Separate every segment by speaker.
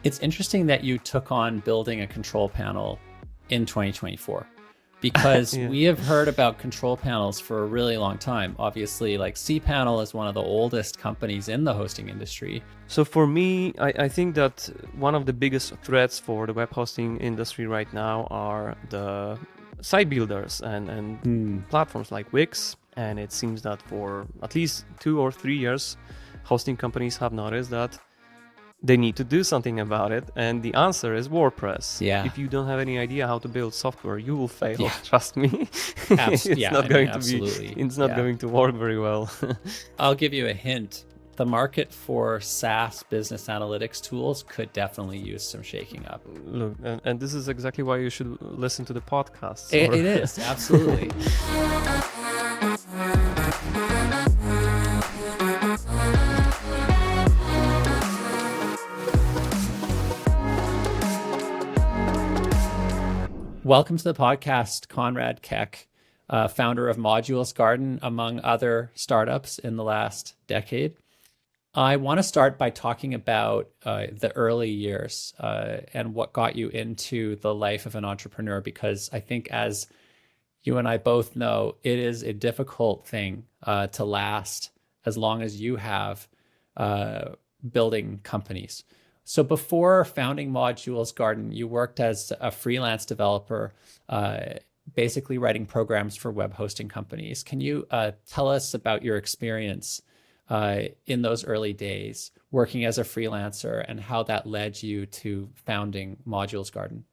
Speaker 1: It's interesting that you took on building a control panel in 2024 because
Speaker 2: Yeah.
Speaker 1: we have heard about control panels for a really long time. Obviously, like cPanel is one of the oldest companies in the hosting industry.
Speaker 2: So for me, I think that one of the biggest threats for the web hosting industry right now are the site builders and platforms like Wix. And it seems that for at least 2 or 3 years, hosting companies have noticed that they need to do something about it, and the answer is WordPress.
Speaker 1: Yeah.
Speaker 2: If you don't have any idea how to build software, you will fail.
Speaker 1: Yeah.
Speaker 2: Trust me. It's not going to be.
Speaker 1: Absolutely.
Speaker 2: It's not going to work very well.
Speaker 1: I'll give you a hint. The market for SaaS business analytics tools could definitely use some shaking up.
Speaker 2: Look, and this is exactly why you should listen to the podcast.
Speaker 1: It is, absolutely. Welcome to the podcast, Konrad Keck, founder of Modules Garden, among other startups in the last decade. I want to start by talking about the early years and what got you into the life of an entrepreneur, because I think, as you and I both know, it is a difficult thing to last as long as you have building companies. So before founding Modules Garden, you worked as a freelance developer, basically writing programs for web hosting companies. Can you tell us about your experience in those early days working as a freelancer and how that led you to founding Modules Garden?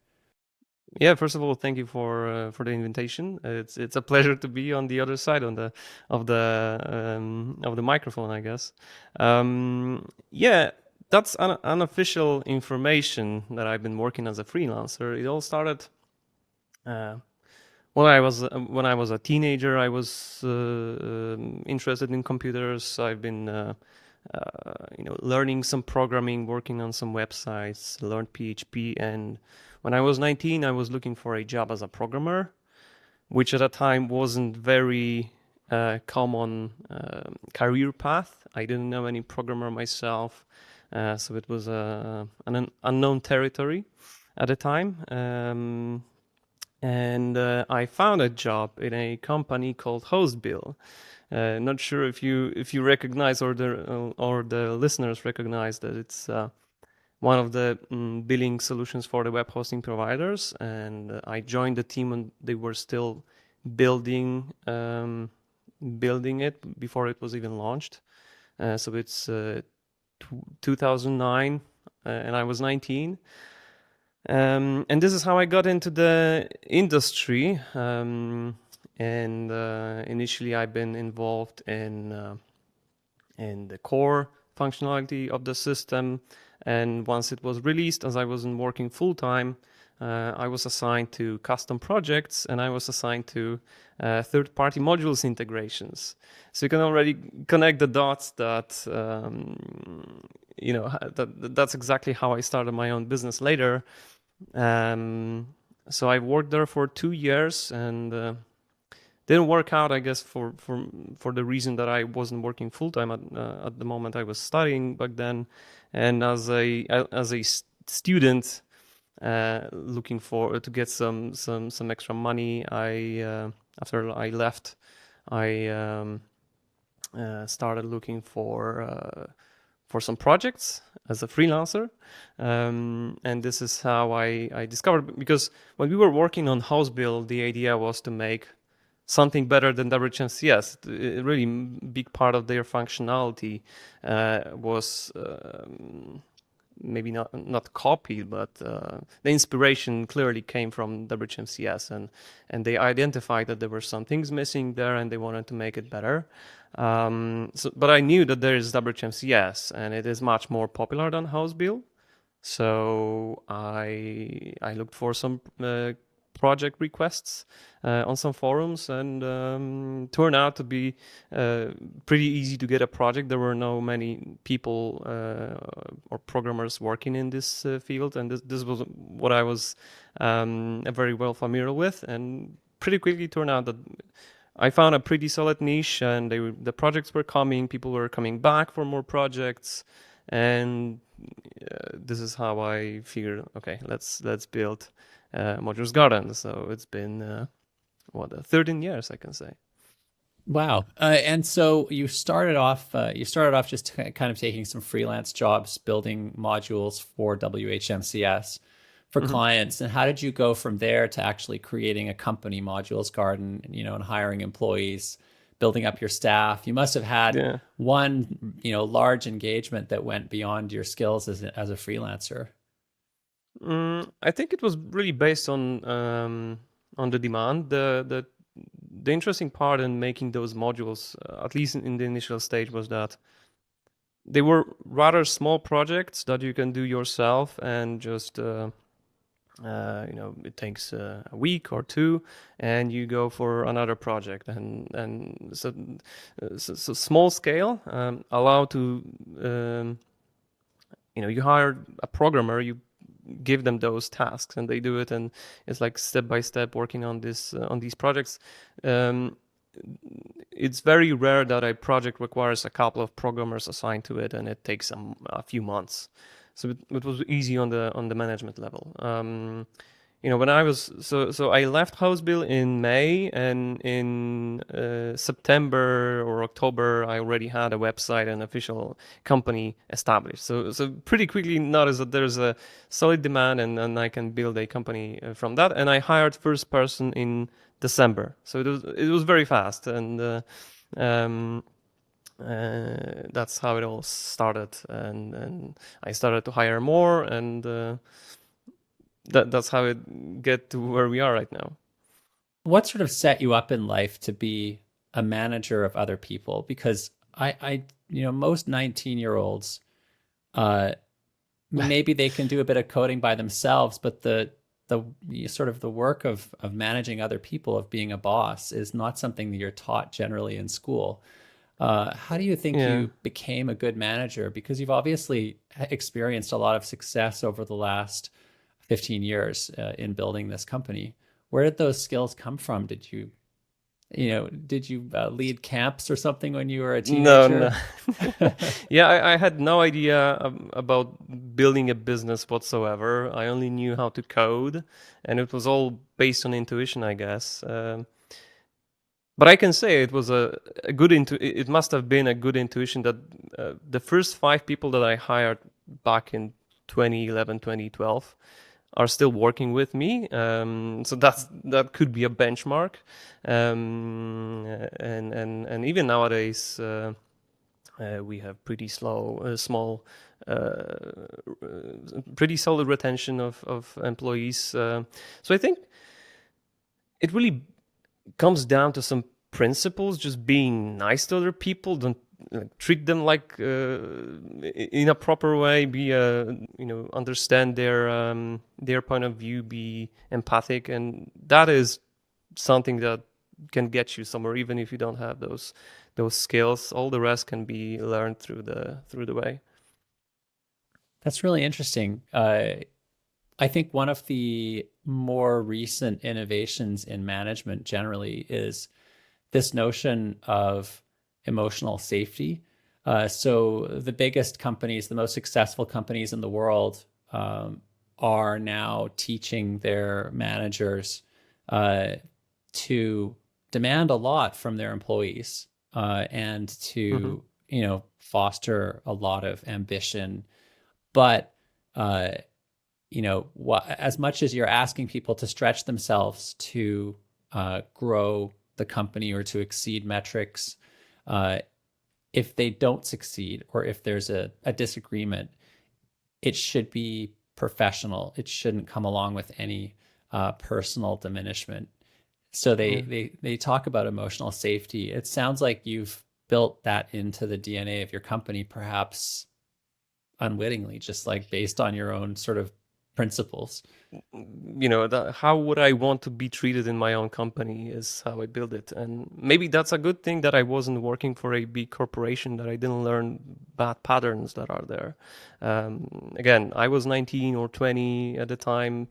Speaker 2: Yeah, first of all, thank you for the invitation. It's a pleasure to be on the other side of the microphone, I guess. Yeah, that's unofficial information that I've been working as a freelancer. It all started when I was a teenager. I was interested in computers. I've been learning some programming, working on some websites, learned PHP, and when I was 19, I was looking for a job as a programmer, which at the time wasn't very common career path. I didn't know any programmer myself, so it was an unknown territory at the time. And I found a job in a company called Hostbill. Not sure if you recognize or the listeners recognize that it's one of the billing solutions for the web hosting providers. And I joined the team when they were still building it before it was even launched. So it's 2009, and I was 19. And this is how I got into the industry. And initially, I've been involved in the core functionality of the system. And once it was released, as I wasn't working full time, I was assigned to custom projects, and I was assigned to third-party modules integrations. So you can already connect the dots that that's exactly how I started my own business later. So I worked there for 2 years and didn't work out, I guess, for the reason that I wasn't working full time at the moment. I was studying back then, and as a student looking to get some extra money, after I left, I started looking for some projects as a freelancer, and this is how I discovered, because when we were working on Hostbill, the idea was to make something better than WHMCS. A really big part of their functionality was maybe not copied, but the inspiration clearly came from WHMCS, and they identified that there were some things missing there, and they wanted to make it better. But I knew that there is WHMCS, and it is much more popular than Hostbill. So I looked for some project requests on some forums, and turned out to be pretty easy to get a project. There were no many people or programmers working in this field, and this was what I was very well familiar with, and pretty quickly turned out that I found a pretty solid niche, and the projects were coming, people were coming back for more projects, and this is how I figured, okay, let's build Modules Garden. So it's been 13 years, I can say.
Speaker 1: Wow. And so you started off just kind of taking some freelance jobs, building modules for WHMCS for
Speaker 2: Mhm.
Speaker 1: clients. And how did you go from there to actually creating a company, Modules Garden, and hiring employees, building up your staff? You must have had
Speaker 2: Yeah.
Speaker 1: one, large engagement that went beyond your skills as a freelancer.
Speaker 2: I think it was really based on the demand. The interesting part in making those modules, at least in the initial stage, was that they were rather small projects that you can do yourself and just it takes a week or two, and you go for another project, and so small scale, allow to you hire a programmer, you give them those tasks and they do it, and it's like step by step working on this on these projects. um, it's very rare that a project requires a couple of programmers assigned to it and it takes a few months. So it was easy on the management level. When I was so I left Houseville in May, and in September or October I already had a website and official company established. So pretty quickly noticed that there's a solid demand, and I can build a company from that. And I hired first person in December, so it was very fast, and um, that's how it all started. And I started to hire more, and that's how it get to where we are right now.
Speaker 1: What sort of set you up in life to be a manager of other people? Because most 19-year-olds, uh, maybe they can do a bit of coding by themselves, but the sort of the work of managing other people, of being a boss, is not something that you're taught generally in school. How do you think
Speaker 2: Yeah.
Speaker 1: you became a good manager? Because you've obviously experienced a lot of success over the last 15 years in building this company. Where did those skills come from? Did you lead camps or something when you were a
Speaker 2: No, no.
Speaker 1: teenager?
Speaker 2: Yeah, I had no idea about building a business whatsoever. I only knew how to code, and it was all based on intuition, I guess. But I can say it was a good it must have been a good intuition that the first five people that I hired back in 2011, 2012 are still working with me. So that could be a benchmark. And even nowadays, we have pretty solid retention of employees. So I think it really comes down to some principles, just being nice to other people. Don't treat them like in a proper way. Be understand their point of view. Be empathic, and that is something that can get you somewhere, even if you don't have those skills. All the rest can be learned through the way.
Speaker 1: That's really interesting. I think one of the more recent innovations in management generally is this notion of emotional safety. So the biggest companies, the most successful companies in the world, are now teaching their managers uh, to demand a lot from their employees, and
Speaker 2: Hmm.
Speaker 1: to foster a lot of ambition. But uh, as much as you're asking people to stretch themselves to grow the company or to exceed metrics, uh, if they don't succeed or if there's a disagreement, it should be professional. It shouldn't come along with any personal diminishment. So they
Speaker 2: Yeah.
Speaker 1: they talk about emotional safety. It sounds like you've built that into the DNA of your company, perhaps unwittingly, just like based on your own sort of principles.
Speaker 2: How would I want to be treated in my own company is how I build it. And maybe that's a good thing that I wasn't working for a big corporation, that I didn't learn bad patterns that are there. Again, I was 19 or 20 at the time.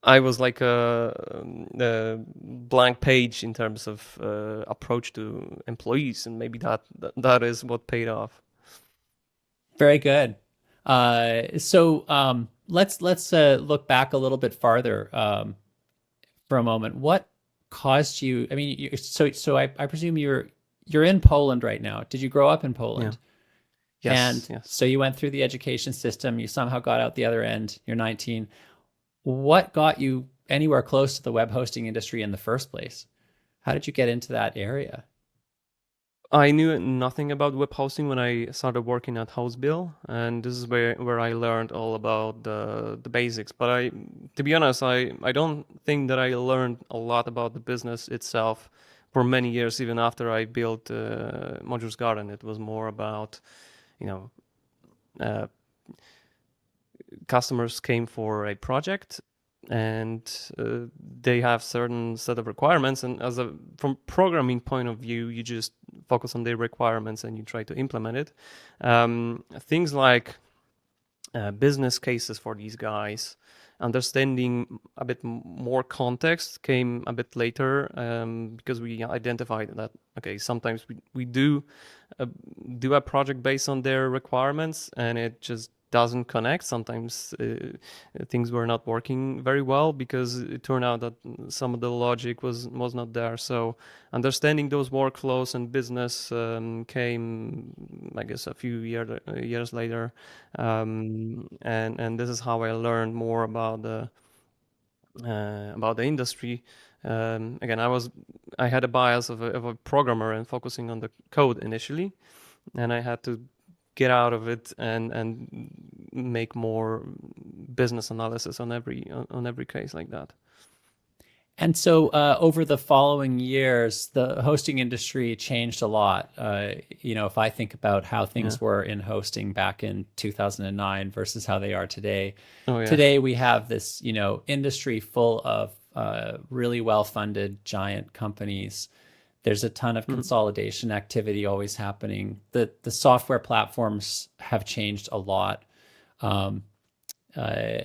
Speaker 2: I was like a blank page in terms of approach to employees, and maybe that is what paid off.
Speaker 1: Very good. Let's look back a little bit farther for a moment. What caused you? I mean, I presume you're in Poland right now. Did you grow up in
Speaker 2: Yeah.
Speaker 1: Poland?
Speaker 2: Yes.
Speaker 1: And
Speaker 2: Yes.
Speaker 1: so you went through the education system. You somehow got out the other end. You're 19. What got you anywhere close to the web hosting industry in the first place? How did you get into that area?
Speaker 2: I knew nothing about web hosting when I started working at Hostbill, and this is where I learned all about the basics. But to be honest, I don't think that I learned a lot about the business itself for many years, even after I built Modules Garden. It was more about, you know, uh, customers came for a project and they have certain set of requirements, and from programming point of view, you just focus on their requirements and you try to implement it. Things like business cases for these guys, understanding a bit more context came a bit later, because we identified that okay, sometimes we do a project based on their requirements and it just doesn't connect. Sometimes things were not working very well because it turned out that some of the logic was not there. So understanding those workflows and business came, I guess, a few years later, and this is how I learned more about the industry. Again, I had a bias of a programmer and focusing on the code initially, and I had to get out of it and make more business analysis on every case like that.
Speaker 1: And so, over the following years, the hosting industry changed a lot. If I think about how
Speaker 2: Yeah.
Speaker 1: things were in hosting back in 2009 versus how they are today,
Speaker 2: Oh yeah.
Speaker 1: today we have this, industry full of really well-funded giant companies. There's a ton of
Speaker 2: Mm.
Speaker 1: consolidation activity always happening. The software platforms have changed a lot. Um,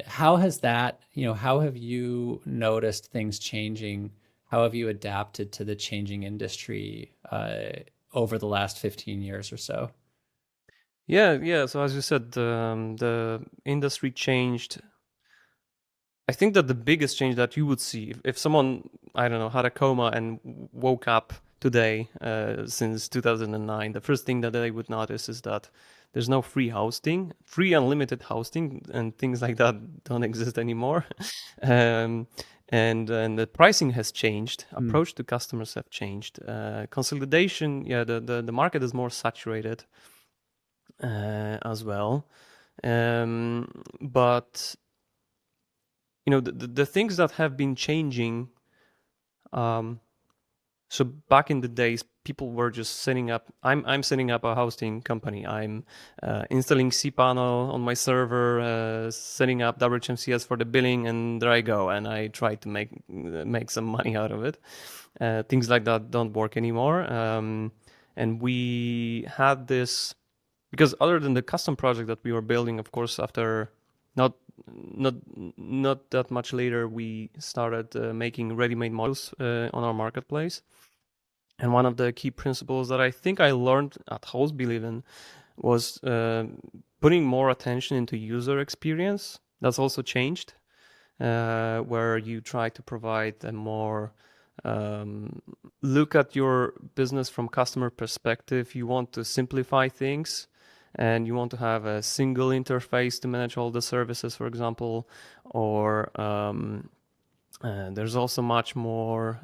Speaker 1: how has that, how have you noticed things changing? How have you adapted to the changing industry over the last 15 years or so?
Speaker 2: Yeah. So as you said, the industry changed. I think that the biggest change that you would see if someone, I don't know, had a coma and woke up today, since 2009, the first thing that they would notice is that there's no free hosting, free unlimited hosting, and things like that don't exist anymore. um, and the pricing has changed,
Speaker 1: Hmm.
Speaker 2: approach to customers have changed, consolidation. Yeah, the market is more saturated as well. But the things that have been changing, um, so back in the days people were just setting up, I'm setting up a hosting company, I'm installing cpanel on my server, setting up WHMCS for the billing, and there I go, and I try to make some money out of it. Things like that don't work anymore. And we had this, because other than the custom project that we were building, of course, after not not not that much later, we started making ready-made modules on our marketplace. And one of the key principles that I think I learned at Host Believe in was putting more attention into user experience. That's also changed, where you try to provide a more um, look at your business from customer perspective. You want to simplify things and you want to have a single interface to manage all the services, for example, or there's also much more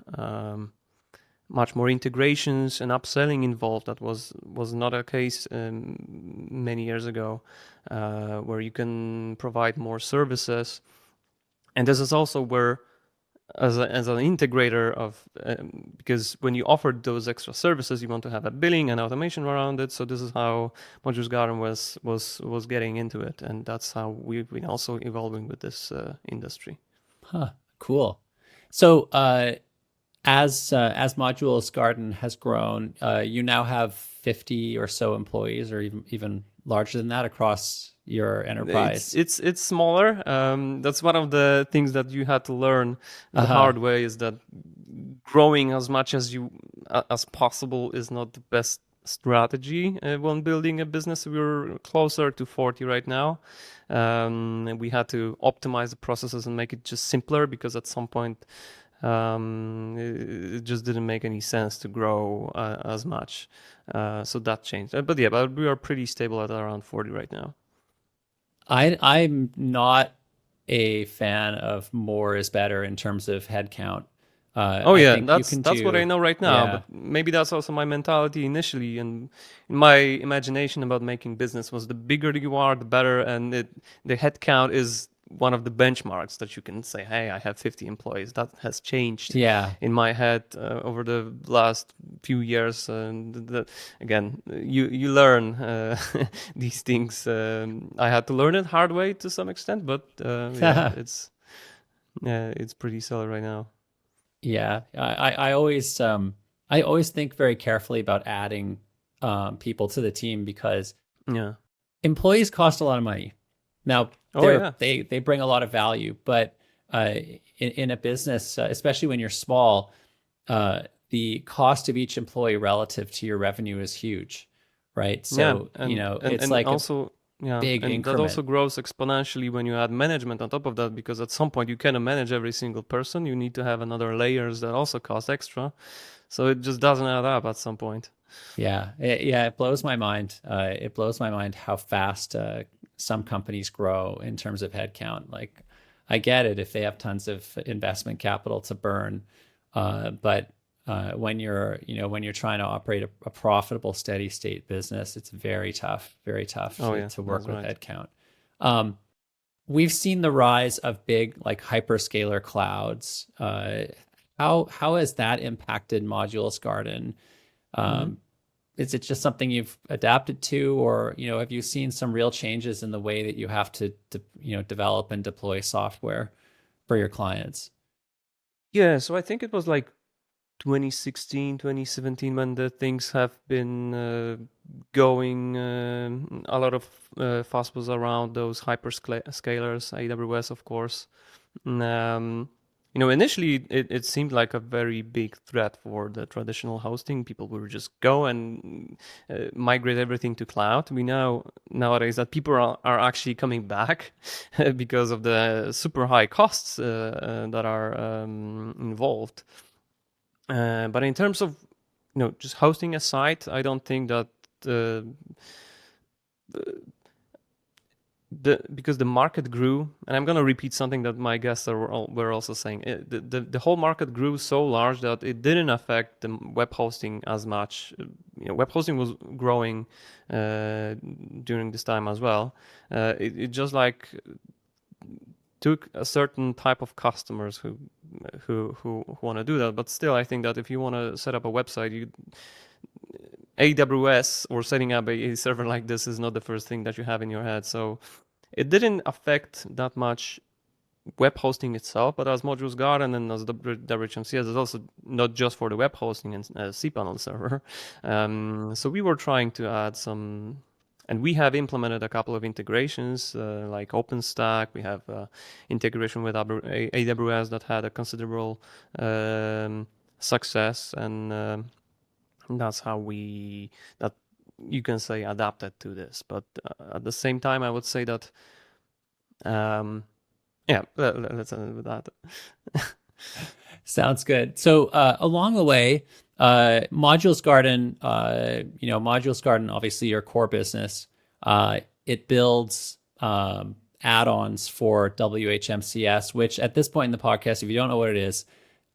Speaker 2: integrations and upselling involved. That was not a case many years ago, where you can provide more services. And this is also where, as an integrator of, because when you offer those extra services, you want to have a billing and automation around it. So this is how Modules Garden was getting into it, and that's how we've been also evolving with this industry.
Speaker 1: Huh, cool. So, as Modules Garden has grown, you now have 50 or so employees, or even larger than that across your
Speaker 2: It's
Speaker 1: enterprise.
Speaker 2: it's it's smaller. That's one of the things that you had to learn the
Speaker 1: Uh-huh.
Speaker 2: hard way, is that growing as much as possible is not the best strategy when building a business. We're closer to 40 right now. And we had to optimize the processes and make it just simpler because at some point it just didn't make any sense to grow as much. So that changed. But yeah, but we are pretty stable at around 40 right now.
Speaker 1: I'm not a fan of more is better in terms of headcount.
Speaker 2: Oh
Speaker 1: I
Speaker 2: yeah,
Speaker 1: think you can
Speaker 2: that's what I
Speaker 1: do,
Speaker 2: know right now,
Speaker 1: yeah,
Speaker 2: but maybe that's also my mentality initially, and my imagination about making business was the bigger you are, the better, and the headcount is one of the benchmarks that you can say, hey, I have 50 employees. That has changed
Speaker 1: yeah,
Speaker 2: in my head over the last few years, and again, you learn these things. I had to learn it hard way to some extent, but yeah, it's pretty solid right now.
Speaker 1: yeah. I always think very carefully about adding people to the team because
Speaker 2: Yeah.
Speaker 1: employees cost a lot of money. Now
Speaker 2: Oh yeah.
Speaker 1: they bring a lot of value, but in a business, especially when you're small, the cost of each employee relative to your revenue is huge, right?
Speaker 2: Yeah,
Speaker 1: So, you know, it's
Speaker 2: and
Speaker 1: like a
Speaker 2: also yeah,
Speaker 1: big
Speaker 2: and that also
Speaker 1: increment.
Speaker 2: grows exponentially when you add management on top of that because at some point you cannot manage every single person. You need to have another layers that also cost extra. So it just doesn't add up at some point.
Speaker 1: Yeah, it blows my mind. It blows my mind how fast some companies grow in terms of headcount. Like, I get it if they have tons of investment capital to burn, but when when you're trying to operate a profitable, steady state business, it's very tough
Speaker 2: Oh yeah,
Speaker 1: to work
Speaker 2: that's
Speaker 1: with
Speaker 2: right.
Speaker 1: headcount. Um, we've seen the rise of big like hyperscaler clouds. How has that impacted Modules Garden?
Speaker 2: Hmm.
Speaker 1: Um, is it just something you've adapted to, or have you seen some real changes in the way that you have to develop and deploy software for your clients?
Speaker 2: Yeah, so I think it was like 2016, 2017 when the things have been going a lot of fuss was around those hyperscalers, AWS of course. Um, initially it seemed like a very big threat for the traditional hosting. People would just go and migrate everything to cloud. We know nowadays that people are actually coming back because of the super high costs that are involved. But in terms of just hosting a site, I don't think that uh, because the market grew, and I'm gonna repeat something that my guests were also saying. The whole market grew so large that it didn't affect the web hosting as much. Web hosting was growing during this time as well. It just like took a certain type of customers who want to do that. But still, I think that if you want to set up a website, you AWS or setting up a server like this is not the first thing that you have in your head. So it didn't affect that much web hosting itself, but as Modules Garden and as WHMCS is also not just for the web hosting and cPanel server. So we were trying to add some, and we have implemented a couple of integrations like OpenStack. We have integration with AWS that had a considerable success, and that's how that you can say adapted to this. But at the same time, I would say that um, yeah, let's end with that.
Speaker 1: Sounds good. So along the way, Modules Garden, Modules Garden, obviously your core business, it builds add-ons for WHMCS, which at this point in the podcast, if you don't know what it is,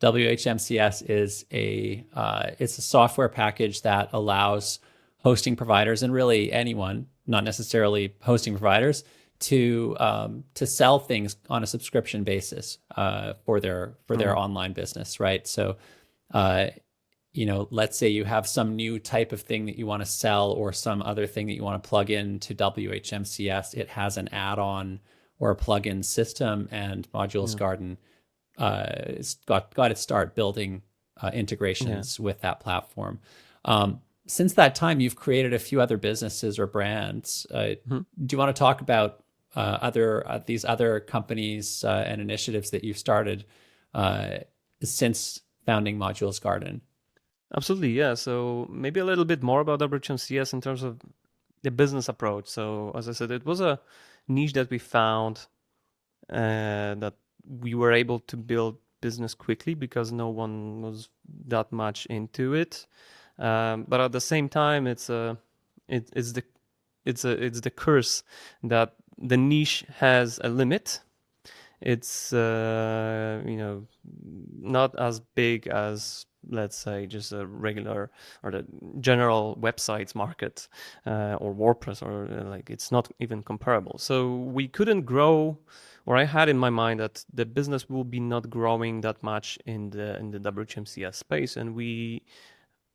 Speaker 1: WHMCS is it's a software package that allows hosting providers and really anyone, not necessarily hosting providers, to sell things on a subscription basis for their
Speaker 2: Mm,
Speaker 1: online business, right? So, uh, let's say you have some new type of thing that you want to sell or some other thing that you want to plug into WHMCS. It has an add-on or a plugin system, and Modules
Speaker 2: yeah,
Speaker 1: Garden it's got its start building
Speaker 2: yeah.
Speaker 1: integrations with that platform. Since that time, you've created a few other businesses or brands.
Speaker 2: Mhm.
Speaker 1: Do you want to talk about other these other companies and initiatives that you've started uh, since founding Modules Garden?
Speaker 2: Absolutely, yeah. So maybe a little bit more about WHMCS in terms of the business approach. So as I said, it was a niche that we found that we were able to build business quickly because no one was that much into it. But at the same time, it's the it's the curse that the niche has a limit. It's not as big as, let's say, just a regular or the general websites market, or WordPress, or like it's not even comparable. So we couldn't grow, or I had in my mind that the business will be not growing that much in the WHMCS space, and we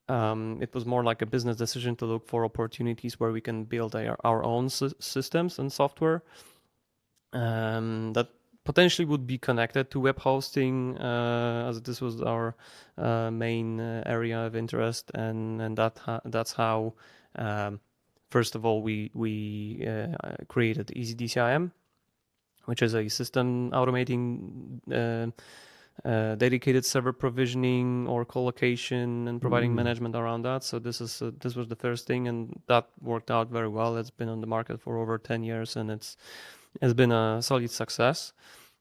Speaker 2: it was more like a business decision to look for opportunities where we can build our own systems and software that potentially would be connected to web hosting, as this was our main area of interest, and that's how. First of all, we created EasyDCIM, which is a system automating dedicated server provisioning or co-location and providing
Speaker 1: Mm.
Speaker 2: management around that. So this was the first thing, and that worked out very well. It's been on the market for over 10 years, and it's been a solid success.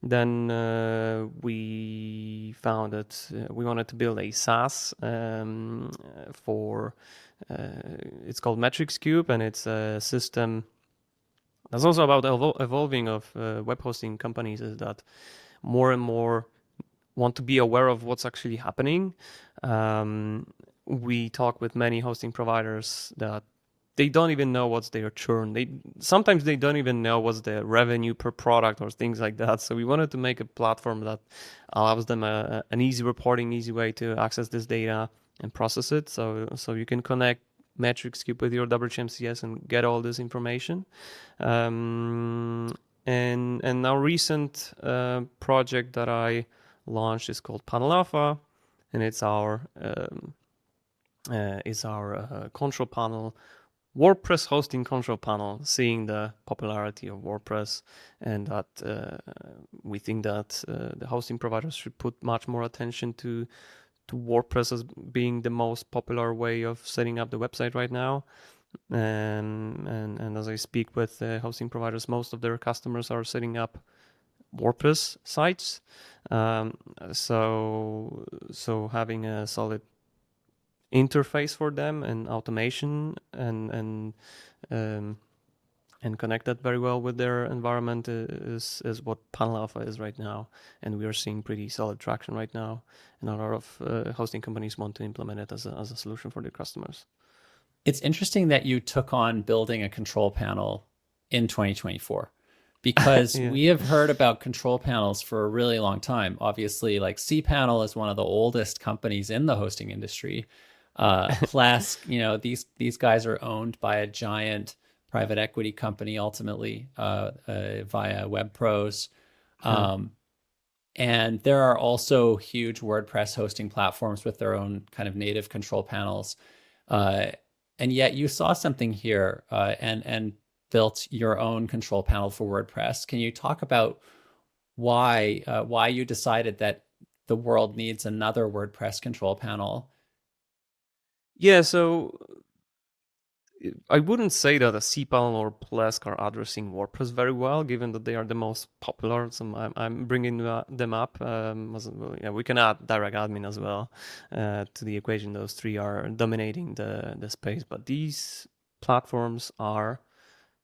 Speaker 2: Then we found that we wanted to build a SaaS for it's called MetricsCube, and it's a system that's also about evolving of web hosting companies. Is that more and more want to be aware of what's actually happening. Um, we talk with many hosting providers that they don't even know what's their churn. They don't even know what's the revenue per product or things like that. So we wanted to make a platform that allows them an easy reporting, easy way to access this data and process it. So you can connect MetricsCube with your WHMCS and get all this information. Um, and our recent project that I launched is called Panel Alpha, and it's our control panel, WordPress hosting control panel, seeing the popularity of WordPress, and that we think that the hosting providers should put much more attention to WordPress as being the most popular way of setting up the website right now. And as I speak with hosting providers, most of their customers are setting up WordPress sites. Um, so having a solid interface for them and automation um, and connect that very well with their environment is what Panel Alpha is right now, and we are seeing pretty solid traction right now, and a lot of hosting companies want to implement it as a solution for their customers.
Speaker 1: It's interesting that you took on building a control panel in 2024 because
Speaker 2: Yeah.
Speaker 1: we have heard about control panels for a really long time. Obviously, like cPanel is one of the oldest companies in the hosting industry. Plesk, these guys are owned by a giant private equity company ultimately via WebPros.
Speaker 2: Yeah.
Speaker 1: Um, and there are also huge WordPress hosting platforms with their own kind of native control panels. Uh, and yet you saw something here and built your own control panel for WordPress. Can you talk about why you decided that the world needs another WordPress control panel?
Speaker 2: Yeah, so I wouldn't say that a cPanel or Plesk are addressing WordPress very well, given that they are the most popular. So I'm bringing them up. Yeah, we can add direct admin as well to the equation. Those three are dominating the space, but these platforms are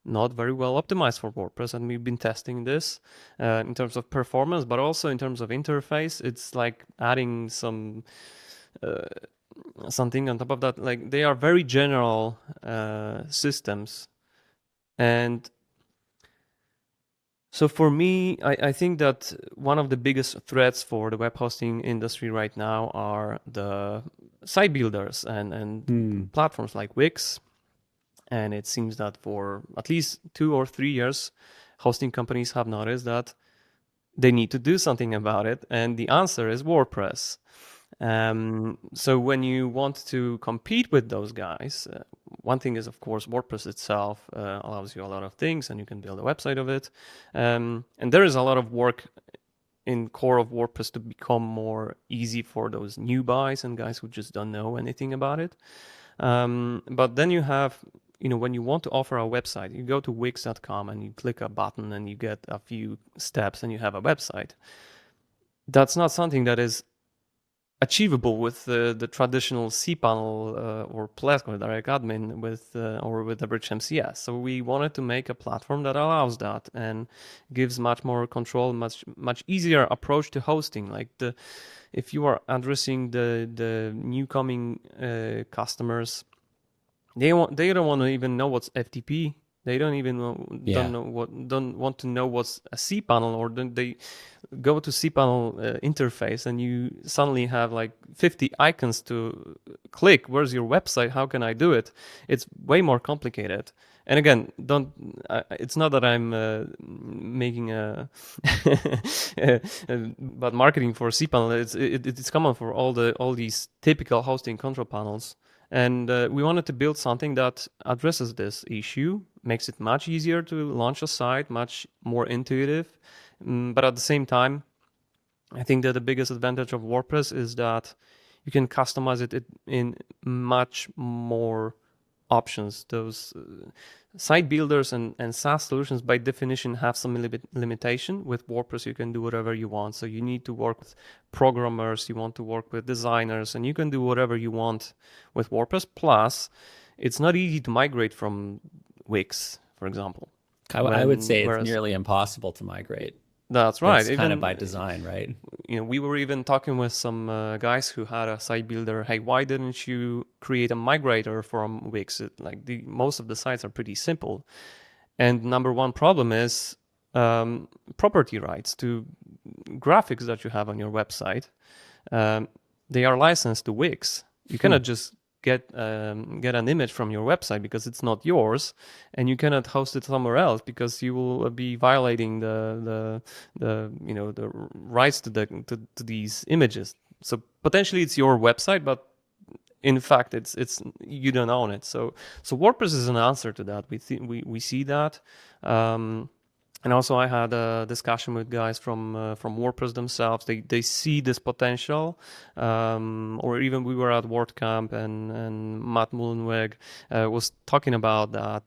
Speaker 2: not very well optimized for WordPress, and we've been testing this in terms of performance, but also in terms of interface. It's like adding uh, something on top of that. Like they are very general systems, and so for me, I think that one of the biggest threats for the web hosting industry right now are the site builders and
Speaker 1: Hmm.
Speaker 2: platforms like Wix. And it seems that for at least 2 or 3 years, hosting companies have noticed that they need to do something about it. And the answer is WordPress. So when you want to compete with those guys, one thing is, of course, WordPress itself allows you a lot of things and you can build a website of it. And there is a lot of work in core of WordPress to become more easy for those new buys and guys who just don't know anything about it. But then you have, when you want to offer a website, you go to Wix.com and you click a button and you get a few steps and you have a website. That's not something that is achievable with the traditional cPanel or Plesk or Direct Admin or with WHMCS. So we wanted to make a platform that allows that and gives much more control, much easier approach to hosting. Like if you are addressing the new coming customers, they don't want to even know what's FTP. They
Speaker 1: Yeah.
Speaker 2: don't want to know what's a cPanel, or then they go to cPanel interface and you suddenly have like 50 icons to click. Where's your website? How can I do it? It's way more complicated. And again, it's not that I'm making a but marketing for cPanel. It's common for all these typical hosting control panels. And we wanted to build something that addresses this issue, makes it much easier to launch a site, much more intuitive. But at the same time, I think that the biggest advantage of WordPress is that you can customize it in much more options. Those site builders and SaaS solutions by definition have some limitation. With WordPress, you can do whatever you want. So you need to work with programmers, you want to work with designers, and you can do whatever you want with WordPress. Plus, it's not easy to migrate from Wix, for example.
Speaker 1: I would say it's
Speaker 2: Whereas
Speaker 1: nearly impossible to migrate.
Speaker 2: that's right.
Speaker 1: That's kind of
Speaker 2: Even
Speaker 1: by design, right?
Speaker 2: we were even talking with some guys who had a site builder. Hey, why didn't you create a migrator from Wix? Most of the sites are pretty simple, and number one problem is property rights to graphics that you have on your website. They are licensed to Wix. You cannot just get an image from your website because it's not yours, and you cannot host it somewhere else because you will be violating the rights to these images. So potentially it's your website, but in fact it's you don't own it. So WordPress is an answer to that. We see that. And also, I had a discussion with guys from WordPress themselves. They see this potential, or even we were at WordCamp and Matt Mullenweg was talking about that.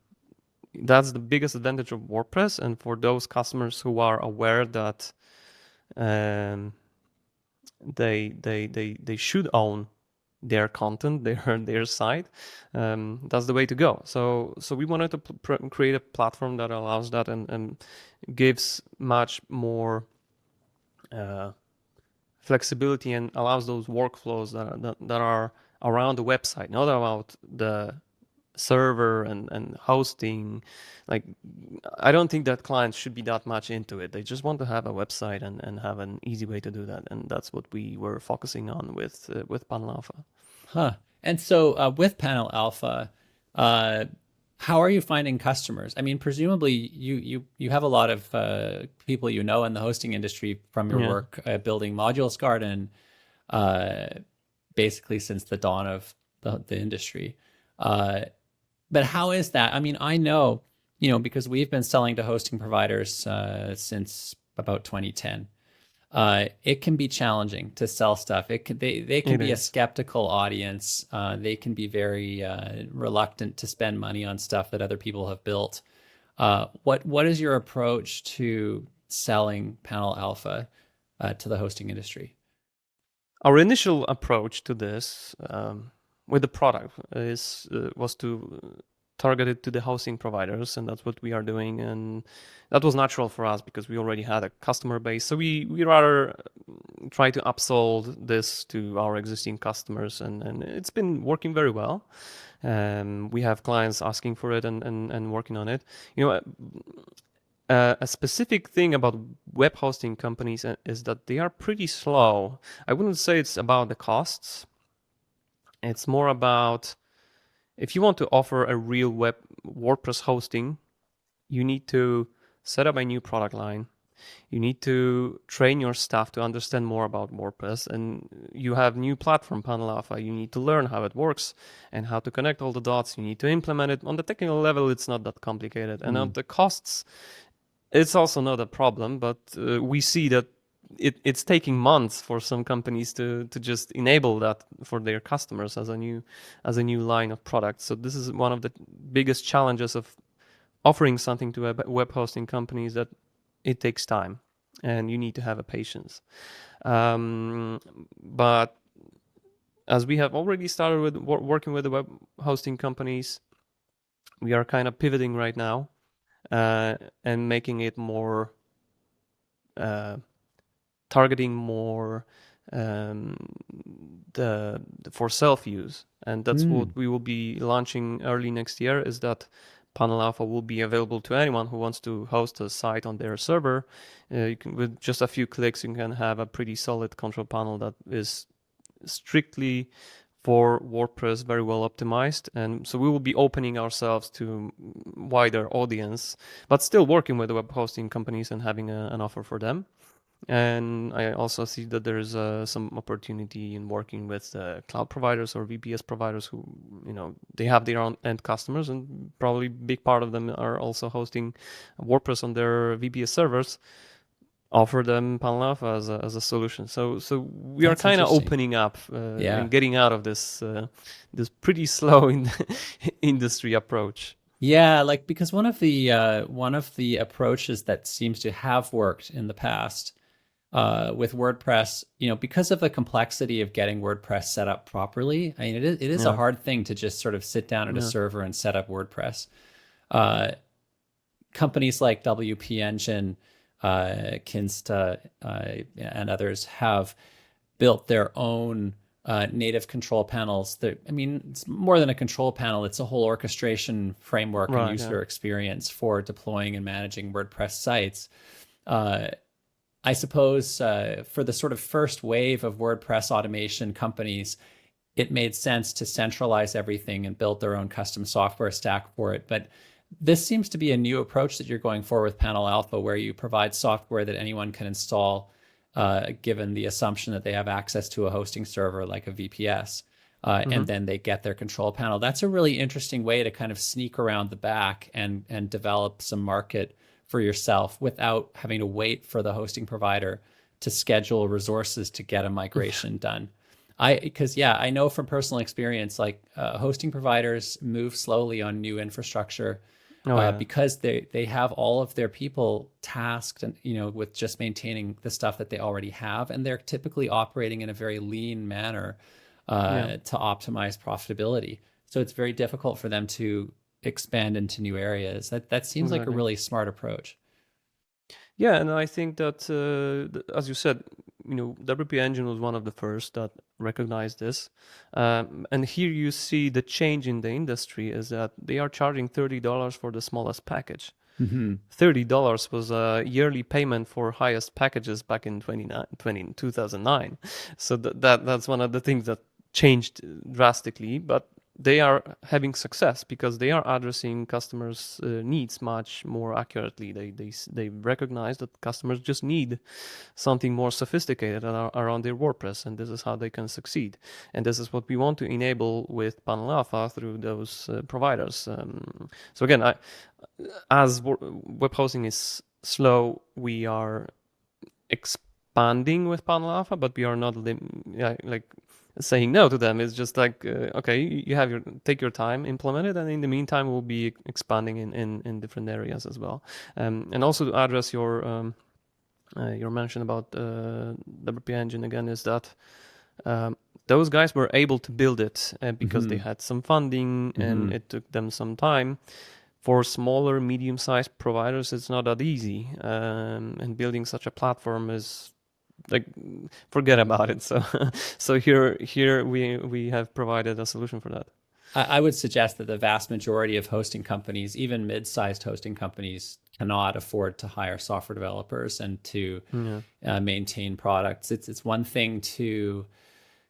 Speaker 2: That's the biggest advantage of WordPress, and for those customers who are aware that they should own their content, their site, that's the way to go. So we wanted to create a platform that allows that and gives much more flexibility and allows those workflows that are around the website, not about the server and hosting. Like, I don't think that clients should be that much into it. They just want to have a website and have an easy way to do that, and that's what we were focusing on with Panel Alpha.
Speaker 1: Huh. And so with Panel Alpha, how are you finding customers? I mean, presumably you have a lot of people you know in the hosting industry from your work building Modules Garden, basically since the dawn of the industry. But how is that? I mean, I know, because we've been selling to hosting providers since about 2010. It can be challenging to sell stuff. They can be a skeptical audience. They can be very reluctant to spend money on stuff that other people have built. What is your approach to selling Panel Alpha to the hosting industry?
Speaker 2: Our initial approach to this with the product was to target it to the hosting providers, and that's what we are doing. And that was natural for us because we already had a customer base. So we rather try to upsell this to our existing customers, and it's been working very well. We have clients asking for it and working on it. A specific thing about web hosting companies is that they are pretty slow. I wouldn't say it's about the costs. It's more about, if you want to offer a real web WordPress hosting, you need to set up a new product line. You need to train your staff to understand more about WordPress, and you have new platform Panel Alpha. You need to learn how it works and how to connect all the dots. You need to implement it. On the technical level, it's not that complicated. And on the costs, it's also not a problem, but we see that it's taking months for some companies to just enable that for their customers as a new line of products. So this is one of the biggest challenges of offering something to web hosting companies, that it takes time and you need to have a patience. But as we have already started with working with the web hosting companies, we are kind of pivoting right now, and making it more, uh, targeting more, um, the for self use, and that's what
Speaker 1: Mm.
Speaker 2: we will be launching early next year. Is that Panel Alpha will be available to anyone who wants to host a site on their server. You can, with just a few clicks, you can have a pretty solid control panel that is strictly for WordPress, very well optimized. And so we will be opening ourselves to wider audience, but still working with the web hosting companies and having an offer for them. And I also see that there is some opportunity in working with cloud providers or VPS providers who, they have their own end customers, and probably big part of them are also hosting WordPress on their VPS servers. Offer them Panel Alpha as a solution. So we are
Speaker 1: That's
Speaker 2: kind of
Speaker 1: interesting.
Speaker 2: opening up,
Speaker 1: Yeah.
Speaker 2: and getting out of this pretty slow in industry approach.
Speaker 1: Yeah, like because one of the approaches that seems to have worked in the past with WordPress, because of the complexity of getting WordPress set up properly. I mean, it is a
Speaker 2: Yeah,
Speaker 1: hard thing to just sort of sit down at a
Speaker 2: yeah,
Speaker 1: server and set up WordPress. Uh, Companies like WP Engine, Kinsta, and others have built their own native control panels. I mean, it's more than a control panel, it's a whole orchestration framework and
Speaker 2: right, yeah,
Speaker 1: user experience for deploying and managing WordPress sites. Uh, I suppose for the sort of first wave of WordPress automation companies, it made sense to centralize everything and build their own custom software stack for it. But this seems to be a new approach that you're going for with Panel Alpha, where you provide software that anyone can install, given the assumption that they have access to a hosting server like a VPS,
Speaker 2: hmm,
Speaker 1: and then they get their control panel. That's a really interesting way to kind of sneak around the back and develop some market for yourself without having to wait for the hosting provider to schedule resources to get a migration done. Because yeah, I know from personal experience, like hosting providers move slowly on new infrastructure
Speaker 2: oh yeah,
Speaker 1: because they have all of their people tasked and with just maintaining the stuff that they already have, and they're typically operating in a very lean manner
Speaker 2: yeah,
Speaker 1: to optimize profitability. So it's very difficult for them to expand into new areas. That seems like a
Speaker 2: exactly.
Speaker 1: really smart approach.
Speaker 2: Yeah, and I think that, as you said, WP Engine was one of the first that recognized this. And here you see the change in the industry is that they are charging $30 for the smallest package.
Speaker 1: Mm-hmm.
Speaker 2: $30 was a yearly payment for highest packages back in 2009. So that's one of the things that changed drastically, but they are having success because they are addressing customers' needs much more accurately. They recognize that customers just need something more sophisticated around their WordPress, and this is how they can succeed. And this is what we want to enable with Panel Alpha through those providers. So again, as web hosting is slow, we are expanding with Panel Alpha, but we are not like saying no to them. It's just like, okay, you have take your time, implement it, and in the meantime, we'll be expanding in different areas as well. And also to address your mention about WP Engine again, is that those guys were able to build it because they
Speaker 1: Mm-hmm.
Speaker 2: had some funding and
Speaker 1: Mm-hmm.
Speaker 2: it took them some time. For smaller, medium-sized providers, it's not that easy, and building such a platform is like, forget about it. So, so here we have provided a solution for that.
Speaker 1: I would suggest that the vast majority of hosting companies, even mid-sized hosting companies, cannot afford to hire software developers and to
Speaker 2: Yeah,
Speaker 1: maintain products. It's one thing to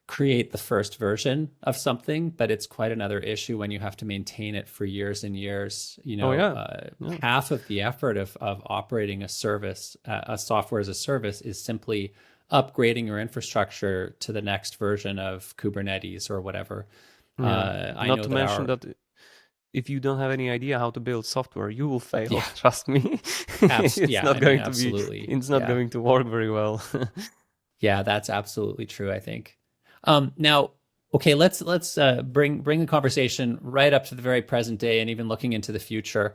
Speaker 1: create the first version of something, but it's quite another issue when you have to maintain it for years and years.
Speaker 2: oh yeah, yeah,
Speaker 1: Half of the effort of operating a service, a software as a service, is simply upgrading your infrastructure to the next version of Kubernetes or whatever.
Speaker 2: yeah.
Speaker 1: I
Speaker 2: Not
Speaker 1: know
Speaker 2: to
Speaker 1: that
Speaker 2: mention
Speaker 1: our
Speaker 2: that if you don't have any idea how to build software, you will fail.
Speaker 1: Yeah.
Speaker 2: Trust me. It's
Speaker 1: Yeah,
Speaker 2: not
Speaker 1: I mean,
Speaker 2: going to be.
Speaker 1: absolutely.
Speaker 2: It's not
Speaker 1: Yeah.
Speaker 2: going to work very well.
Speaker 1: Yeah, that's absolutely true, I think. Now, okay, let's bring the conversation right up to the very present day and even looking into the future.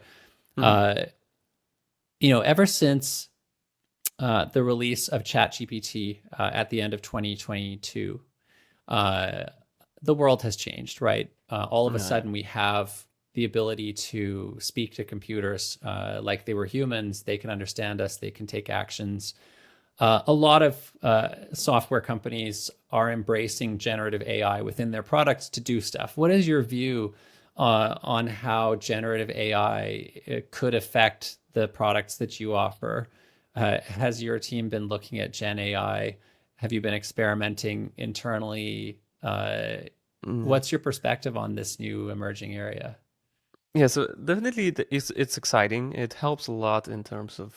Speaker 2: Mhm.
Speaker 1: Uh, ever since the release of ChatGPT at the end of 2022, uh, the world has changed, right? All of a
Speaker 2: Yeah.
Speaker 1: sudden, we have the ability to speak to computers like they were humans. They can understand us. They can take actions. A lot of software companies are embracing generative AI within their products to do stuff. What is your view on how generative AI could affect the products that you offer? Has your team been looking at Gen AI? Have you been experimenting internally?
Speaker 2: Yeah.
Speaker 1: What's your perspective on this new emerging area?
Speaker 2: Yeah, so definitely it's exciting. It helps a lot in terms of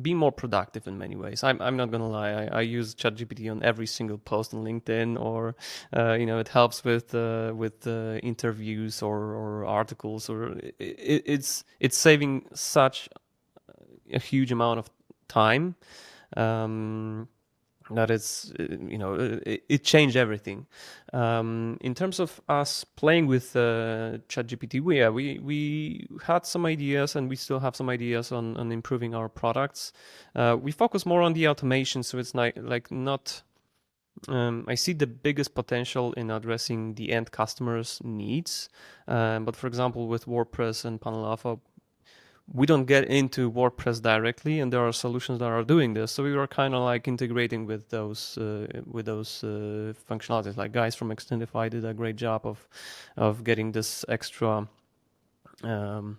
Speaker 2: being more productive in many ways. I'm not gonna lie. I use ChatGPT on every single post on LinkedIn, or it helps with interviews or articles, or it's saving such a huge amount of time. Um, that it's it changed everything. In terms of us playing with ChatGPT, we had some ideas, and we still have some ideas on improving our products. We focus more on the automation, so it's like not. I see the biggest potential in addressing the end customers' needs, but for example, with WordPress and Panel Alpha, we don't get into WordPress directly, and there are solutions that are doing this. So we were kind of like integrating with those functionalities. Like guys from Extendify did a great job of getting this extra um,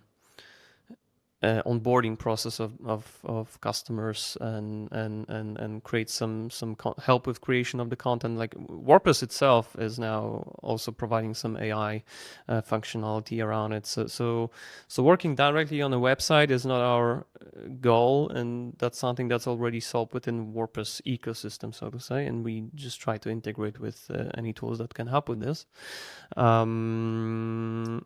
Speaker 2: onboarding process of customers, and create some help with creation of the content. Like WordPress itself is now also providing some AI functionality around it. So working directly on a website is not our goal, and that's something that's already solved within WordPress ecosystem, so to say. And we just try to integrate with any tools that can help with this. Um,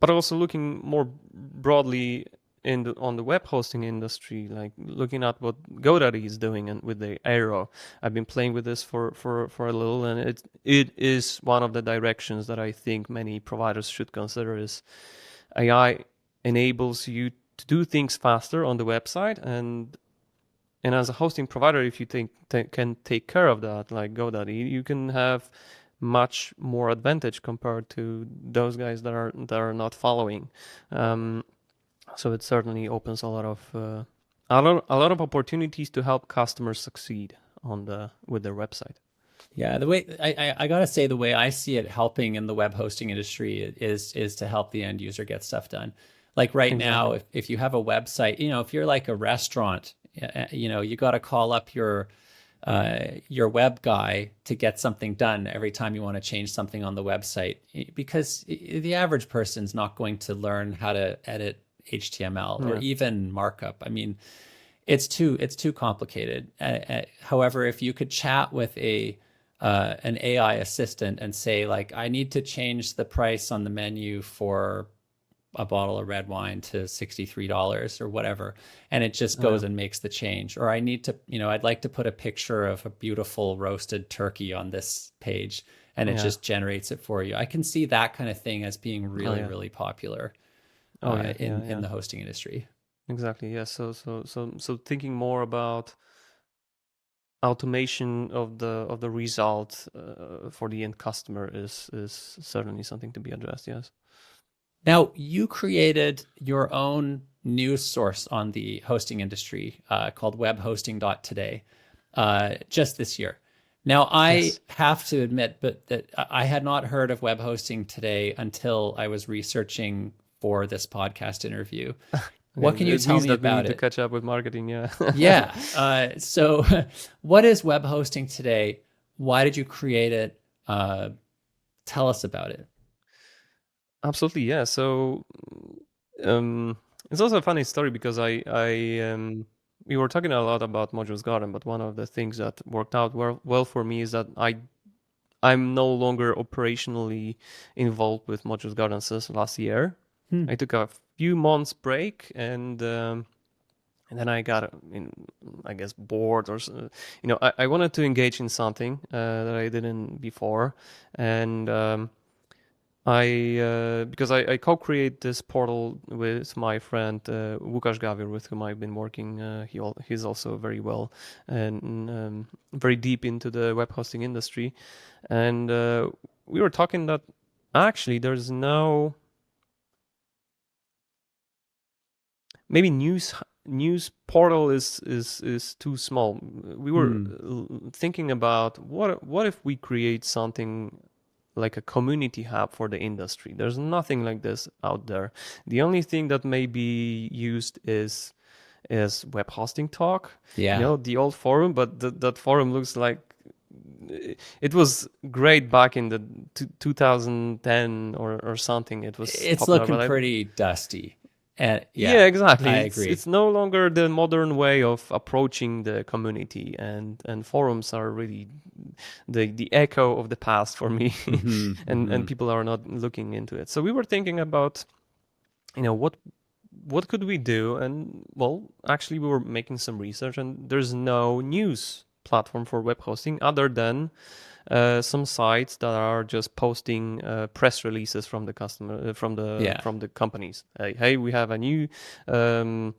Speaker 2: but also looking more broadly on the web hosting industry, like looking at what GoDaddy is doing and with the Aero. I've been playing with this for a little, and it is one of the directions that I think many providers should consider. Is AI enables you to do things faster on the website, and as a hosting provider, if you can take care of that, like GoDaddy, you can have much more advantage compared to those guys that are not following. Um, so it certainly opens a lot of opportunities to help customers succeed with their website.
Speaker 1: Yeah, the way I gotta say, the way I see it helping in the web hosting industry is to help the end user get stuff done. Like right now,
Speaker 2: Exactly.
Speaker 1: if you have a website, if you're like a restaurant, you got to call up your web guy to get something done every time you want to change something on the website, because the average person's not going to learn how to edit HTML or
Speaker 2: Yeah.
Speaker 1: even markup. I mean, it's too complicated. However, if you could chat with an AI assistant and say, like, I need to change the price on the menu for a bottle of red wine to $63 or whatever, and it just
Speaker 2: Oh, yeah.
Speaker 1: goes and makes the change. Or I need to, I'd like to put a picture of a beautiful roasted turkey on this page, and it
Speaker 2: Yeah.
Speaker 1: just generates it for you. I can see that kind of thing as being
Speaker 2: Oh,
Speaker 1: really,
Speaker 2: yeah.
Speaker 1: really popular
Speaker 2: Oh, yeah. Yeah.
Speaker 1: in
Speaker 2: Yeah.
Speaker 1: the hosting industry.
Speaker 2: Exactly. Yeah. So thinking more about automation of the result for the end customer is certainly something to be addressed. Yes.
Speaker 1: Now, you created your own news source on the hosting industry called webhosting.today just this year. Now, I
Speaker 2: Yes.
Speaker 1: have to admit that I had not heard of web hosting today until I was researching for this podcast interview. What can
Speaker 2: Okay.
Speaker 1: you
Speaker 2: It
Speaker 1: tell
Speaker 2: means
Speaker 1: me
Speaker 2: that we
Speaker 1: about
Speaker 2: need to
Speaker 1: it?
Speaker 2: catch up with marketing. Yeah.
Speaker 1: Yeah. So, what is web hosting today? Why did you create it? Tell us about it.
Speaker 2: Absolutely. Yeah. So, um, it's also a funny story because we were talking a lot about Modules Garden, but one of the things that worked out well for me is that I'm no longer operationally involved with Modules Garden since last year.
Speaker 1: Hmm.
Speaker 2: I took a few months break, and then I got, I guess, bored, or I wanted to engage in something that I didn't before, and because I co-create this portal with my friend Łukasz Gawir, with whom I've been working. He's also very well and very deep into the web hosting industry, and we were talking that actually there's no maybe news portal is too small. We were
Speaker 1: Hmm.
Speaker 2: thinking about what if we create something like a community hub for the industry. There's nothing like this out there. The only thing that may be used is web hosting talk,
Speaker 1: Yeah.
Speaker 2: the old forum, but that forum looks like it was great back in the 2010 or something. It was
Speaker 1: It's
Speaker 2: popular,
Speaker 1: looking
Speaker 2: but
Speaker 1: pretty dusty. And
Speaker 2: yeah,
Speaker 1: yeah,
Speaker 2: exactly.
Speaker 1: I
Speaker 2: It's
Speaker 1: agree.
Speaker 2: no longer the modern way of approaching the community, and forums are really the echo of the past for me,
Speaker 1: Hmm.
Speaker 2: and
Speaker 1: Hmm.
Speaker 2: people are not looking into it. So we were thinking about, what could we do? And well, actually we were making some research, and there's no news platform for web hosting other than some sites that are just posting press releases from the customer,
Speaker 1: Yeah.
Speaker 2: from the companies. Hey, we have a new um,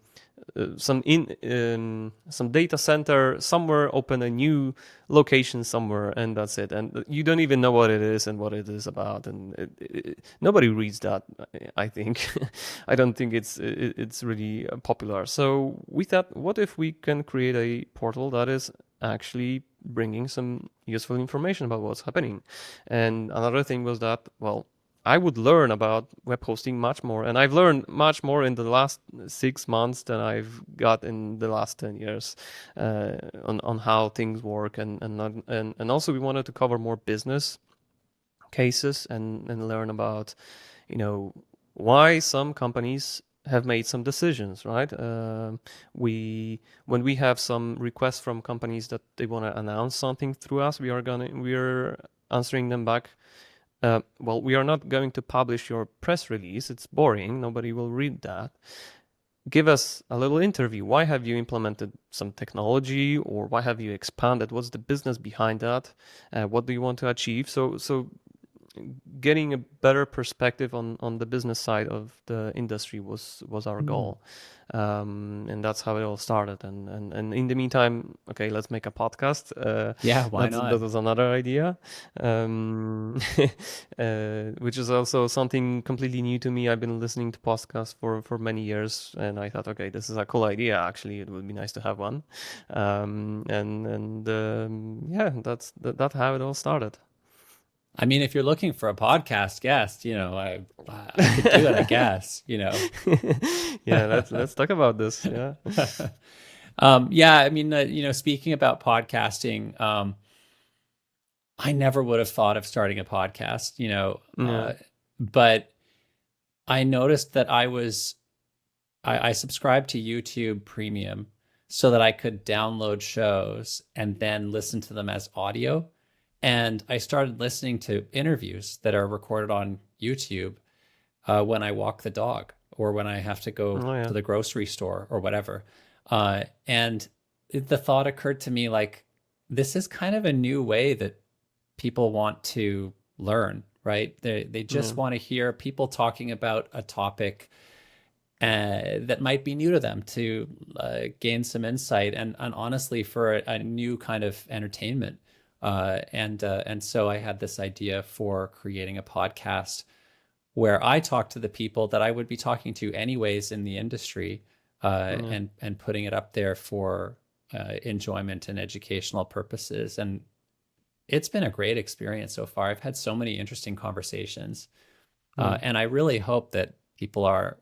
Speaker 2: some data center somewhere, open a new location somewhere, and that's it. And you don't even know what it is and what it is about, and nobody reads that. I think I don't think it's really popular. So we thought, what if we can create a portal that is actually bringing some useful information about what's happening? And another thing was that, well, I would learn about web hosting much more, and I've learned much more in the last 6 months than I've got in the last 10 years on how things work, and also we wanted to cover more business cases and learn about, you know, why some companies have made some decisions, right? We When we have some requests from companies that they want to announce something through us, we're answering them back. Well, we are not going to publish your press release. It's boring. Nobody will read that. Give us a little interview. Why have you implemented some technology, or why have you expanded? What's the business behind that? What do you want to achieve? So getting a better perspective on the business side of the industry was our
Speaker 1: Hmm.
Speaker 2: goal, and that's how it all started. And in the meantime, okay, let's make a podcast.
Speaker 1: Yeah, why
Speaker 2: That
Speaker 1: not?
Speaker 2: was another idea, which is also something completely new to me. I've been listening to podcasts for many years, and I thought, okay, this is a cool idea. Actually, it would be nice to have one, yeah, that's how it all started.
Speaker 1: I mean, if you're looking for a podcast guest, I could do it, I guess.
Speaker 2: Yeah, let's talk about this. Yeah.
Speaker 1: Yeah, I mean, speaking about podcasting, I never would have thought of starting a podcast,
Speaker 2: Yeah.
Speaker 1: but I noticed that I subscribed to YouTube Premium so that I could download shows and then listen to them as audio. And I started listening to interviews that are recorded on YouTube when I walk the dog or when I have to go
Speaker 2: Oh
Speaker 1: to
Speaker 2: yeah.
Speaker 1: the grocery store or whatever. And the thought occurred to me like, this is kind of a new way that people want to learn, right? They
Speaker 2: Yeah.
Speaker 1: just want to hear people talking about a topic that might be new to them to gain some insight and honestly for a new kind of entertainment. And so I had this idea for creating a podcast where I talk to the people that I would be talking to anyways in the industry,
Speaker 2: Yeah.
Speaker 1: and putting it up there for enjoyment and educational purposes. And it's been a great experience so far. I've had so many interesting conversations,
Speaker 2: Yeah.
Speaker 1: and I really hope that people are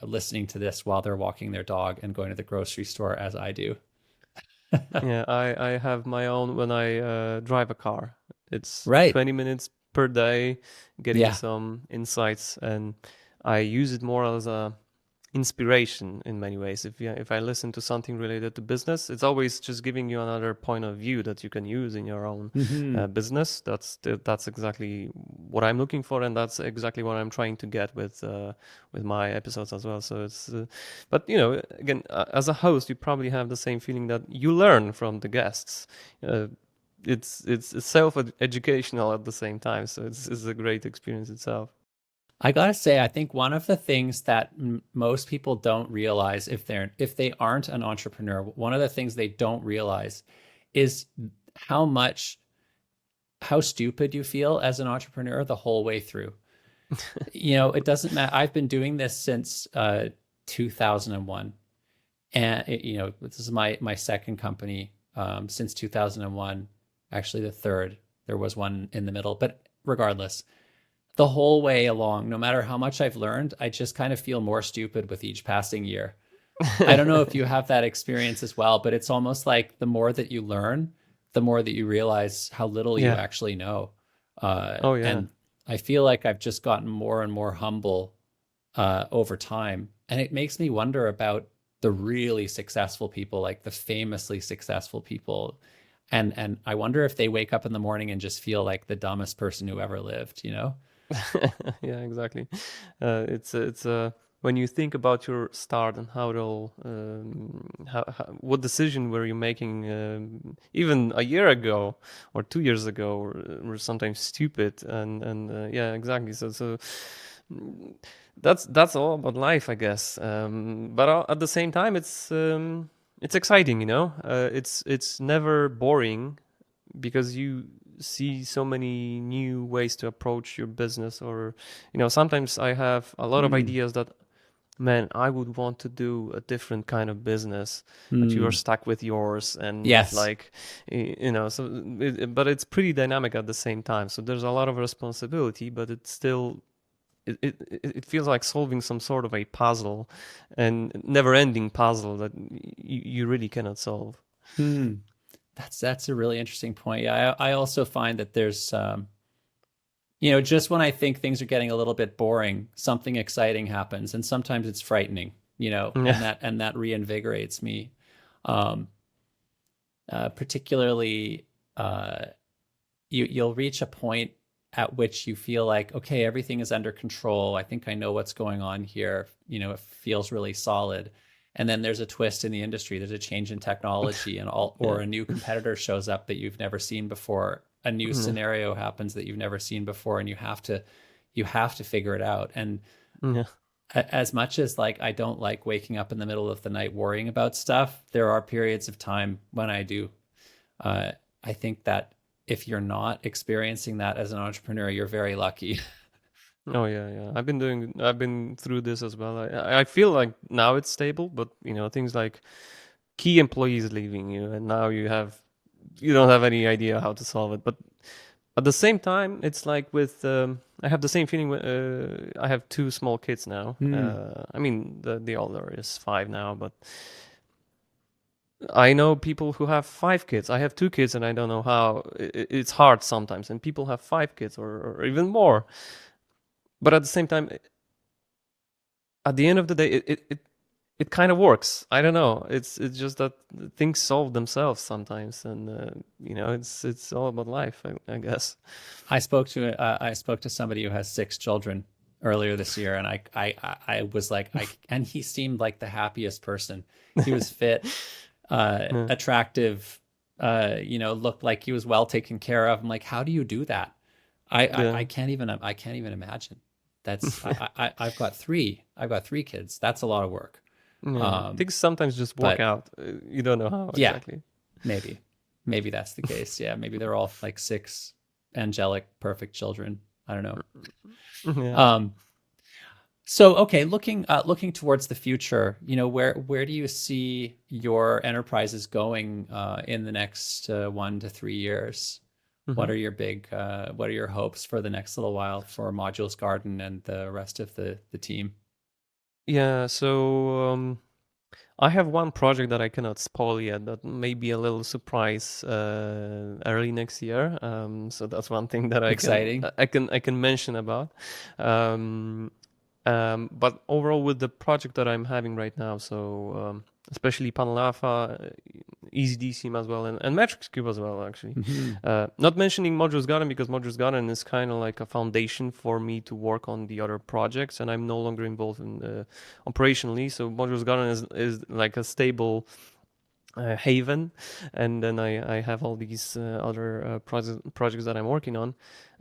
Speaker 1: listening to this while they're walking their dog and going to the grocery store as I do.
Speaker 2: Yeah, I have my own when I drive a car. It's
Speaker 1: Right.
Speaker 2: 20 minutes per day, getting
Speaker 1: Yeah.
Speaker 2: some insights, and I use it more as a inspiration in many ways. If I listen to something related to business, it's always just giving you another point of view that you can use in your own
Speaker 1: Hmm.
Speaker 2: business. That's exactly what I'm looking for, and that's exactly what I'm trying to get with my episodes as well. So it's, but again, as a host, you probably have the same feeling that you learn from the guests. Uh, it's self-educational at the same time, so it's a great experience itself.
Speaker 1: I gotta say, I think one of the things that most people don't realize if they aren't an entrepreneur, one of the things they don't realize is how much how stupid you feel as an entrepreneur the whole way through. It doesn't matter. I've been doing this since 2001, and this is my second company since 2001. Actually, the third. There was one in the middle, but regardless, the whole way along, no matter how much I've learned, I just kind of feel more stupid with each passing year. I don't know if you have that experience as well, but it's almost like the more that you learn, the more that you realize how little you
Speaker 2: Yeah.
Speaker 1: actually know.
Speaker 2: Oh yeah.
Speaker 1: And I feel like I've just gotten more and more humble over time. And it makes me wonder about the really successful people, like the famously successful people. And I wonder if they wake up in the morning and just feel like the dumbest person who ever lived, you know?
Speaker 2: Yeah, exactly. It's when you think about your start and how it all, what decision were you making even a year ago or 2 years ago, were sometimes stupid, and yeah, exactly. So mm, that's all about life, I guess. But at the same time, it's exciting, you know. It's never boring because you see so many new ways to approach your business, or sometimes I have a lot of
Speaker 1: Mm,
Speaker 2: ideas that, man, I would want to do a different kind of business, but you are
Speaker 1: mm.
Speaker 2: stuck with yours, and
Speaker 1: Yes.
Speaker 2: like so but it's pretty dynamic at the same time, so there's a lot of responsibility, but it's still it feels like solving some sort of a puzzle, and never ending puzzle that you really cannot solve.
Speaker 1: Hmm. That's a really interesting point. Yeah, I also find that there's just when I think things are getting a little bit boring, something exciting happens, and sometimes it's frightening,
Speaker 2: Yeah.
Speaker 1: and that reinvigorates me. Um, Particularly, uh, you'll reach a point at which you feel like, okay, everything is under control. I think I know what's going on here. It feels really solid. And then there's a twist in the industry. There's a change in technology, or
Speaker 2: Yeah.
Speaker 1: a new competitor shows up that you've never seen before. A new
Speaker 2: Yeah.
Speaker 1: scenario happens that you've never seen before, and you have to figure it out. And
Speaker 2: Yeah.
Speaker 1: as much as like I don't like waking up in the middle of the night worrying about stuff, there are periods of time when I do. uh, I think that if you're not experiencing that as an entrepreneur, you're very lucky.
Speaker 2: Oh yeah, yeah. I've been through this as well. I feel like now it's stable, but things like key employees leaving you, and now you don't have any idea how to solve it. But at the same time, it's like with I have the same feeling. I have two small kids now.
Speaker 1: Hmm.
Speaker 2: I mean, the older is 5 now, but I know people who have 5 kids. I have 2 kids, and I don't know how. It's hard sometimes, and people have 5 kids or even more. But at the same time, at the end of the day, it kind of works. I don't know. It's just that things solve themselves sometimes, and it's all about life, I guess.
Speaker 1: I spoke to somebody who has 6 children earlier this year, and I was like, and he seemed like the happiest person. He was fit,
Speaker 2: Yeah,
Speaker 1: attractive, looked like he was well taken care of. I'm like, how do you do that? I
Speaker 2: yeah,
Speaker 1: can't even imagine. I've got three kids. That's a lot of work.
Speaker 2: yeah.
Speaker 1: Um,
Speaker 2: Things sometimes just work
Speaker 1: but
Speaker 2: out. You don't know how
Speaker 1: yeah,
Speaker 2: exactly.
Speaker 1: maybe that's the case. Yeah, maybe they're all like six angelic, perfect children. I don't know.
Speaker 2: Yeah.
Speaker 1: Um, so okay, looking towards the future, where do you see your enterprises going in the next 1 to 3 years?
Speaker 2: Hmm.
Speaker 1: What are your hopes for the next little while for Modules Garden and the rest of the team?
Speaker 2: Yeah. So I have one project that I cannot spoil yet. That may be a little surprise early next year. So that's one thing that
Speaker 1: Exciting.
Speaker 2: I can mention about. Um, But overall, with the project that I'm having right now, so especially Panel Alpha, EasyDCM as well, and MetricsCube as well, actually.
Speaker 1: Hmm.
Speaker 2: Not mentioning Modules Garden because Modules Garden is kind of like a foundation for me to work on the other projects, and I'm no longer involved in operationally. So Modules Garden is like a stable haven, and then I have all these other projects that I'm working on.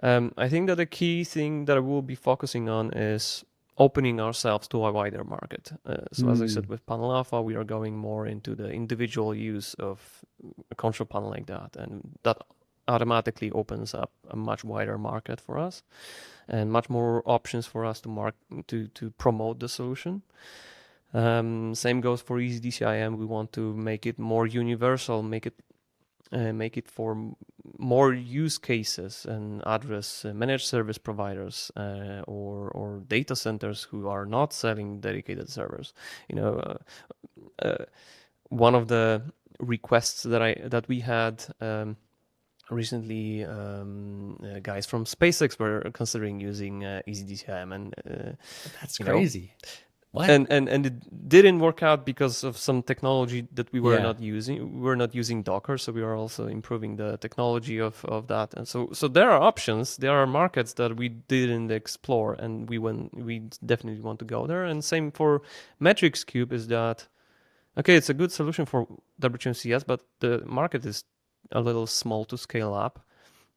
Speaker 2: I think that the key thing that I will be focusing on is opening ourselves to a wider market. So as I said,
Speaker 1: Mm.
Speaker 2: with Panel Alpha, we are going more into the individual use of a control panel like that, and that automatically opens up a much wider market for us and much more options for us to promote the solution. Same goes for EasyDCIM. We want to make it more universal, make it for more use cases and address managed service providers or data centers who are not selling dedicated servers. You know, one of the requests that we had recently, guys from SpaceX were considering using EasyDCIM, and
Speaker 1: That's
Speaker 2: you know
Speaker 1: crazy. What?
Speaker 2: and it didn't work out because of some technology that we were
Speaker 1: Yeah.
Speaker 2: not using. We were not using Docker, so we are also improving the technology of that. And so there are options, there are markets that we didn't explore, and we definitely want to go there. And same for MetricsCube is that okay, it's a good solution for WHMCS, but the market is a little small to scale up,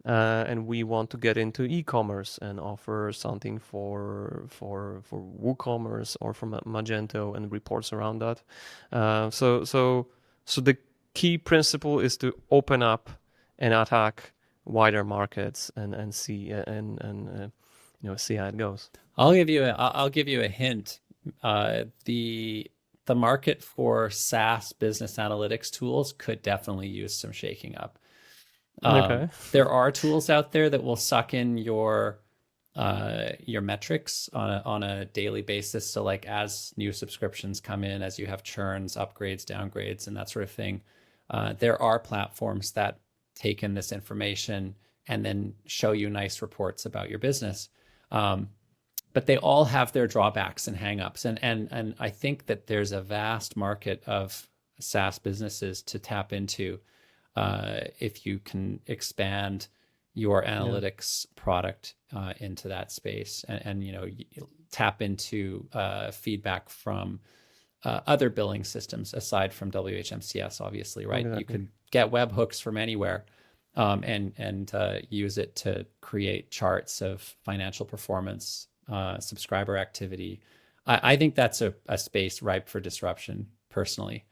Speaker 2: and we want to get into e-commerce and offer something for WooCommerce or for Magento and reports around that. So the key principle is to open up and attack wider markets and see see how it goes.
Speaker 1: I'll give you a hint. The market for SaaS business analytics tools could definitely use some shaking up.
Speaker 2: Okay.
Speaker 1: There are tools out there that will suck in your metrics on a daily basis. So like as new subscriptions come in, as you have churns, upgrades, downgrades, and that sort of thing, there are platforms that take in this information and then show you nice reports about your business. But they all have their drawbacks and hangups. And I think that there's a vast market of SaaS businesses to tap into if you can expand your
Speaker 2: Yeah.
Speaker 1: analytics product into that space and tap into feedback from other billing systems aside from WHMCS, obviously, right? You
Speaker 2: Exactly.
Speaker 1: could get webhooks from anywhere and use it to create charts of financial performance, subscriber activity. I think that's a space ripe for disruption, personally.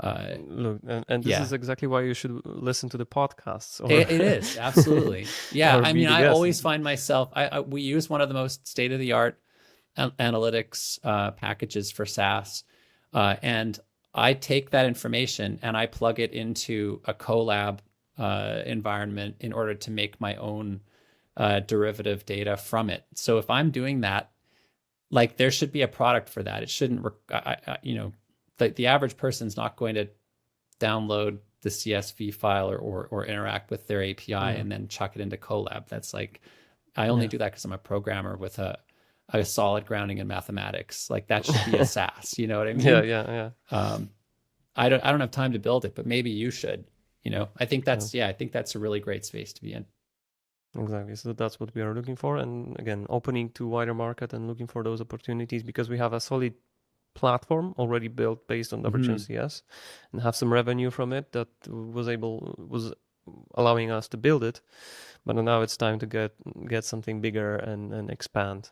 Speaker 2: Look, and this
Speaker 1: Yeah,
Speaker 2: is exactly why you should listen to the podcasts
Speaker 1: it is absolutely. Yeah,
Speaker 2: or
Speaker 1: I
Speaker 2: be
Speaker 1: mean,
Speaker 2: the
Speaker 1: I
Speaker 2: guest.
Speaker 1: always find myself. We use one of the most state of the art analytics packages for SaaS, and I take that information and I plug it into a Colab environment in order to make my own derivative data from it. So if I'm doing that, like there should be a product for that. It shouldn't, the average person's not going to download the CSV file or interact with their API
Speaker 2: Yeah.
Speaker 1: and then chuck it into Colab. That's like, I only
Speaker 2: Yeah.
Speaker 1: do that because I'm a programmer with a solid grounding in mathematics. Like that should be a SaaS. You know what I
Speaker 2: Yeah,
Speaker 1: mean?
Speaker 2: yeah, yeah.
Speaker 1: Um, I don't have time to build it, but maybe you should. I think
Speaker 2: Yeah,
Speaker 1: that's a really great space to be in.
Speaker 2: exactly. So that's what we are looking for. And again, opening to wider market and looking for those opportunities because we have a solid platform already built based on
Speaker 1: Hmm.
Speaker 2: WHMCS and have some revenue from it that was allowing us to build it. But now it's time to get something bigger and expand.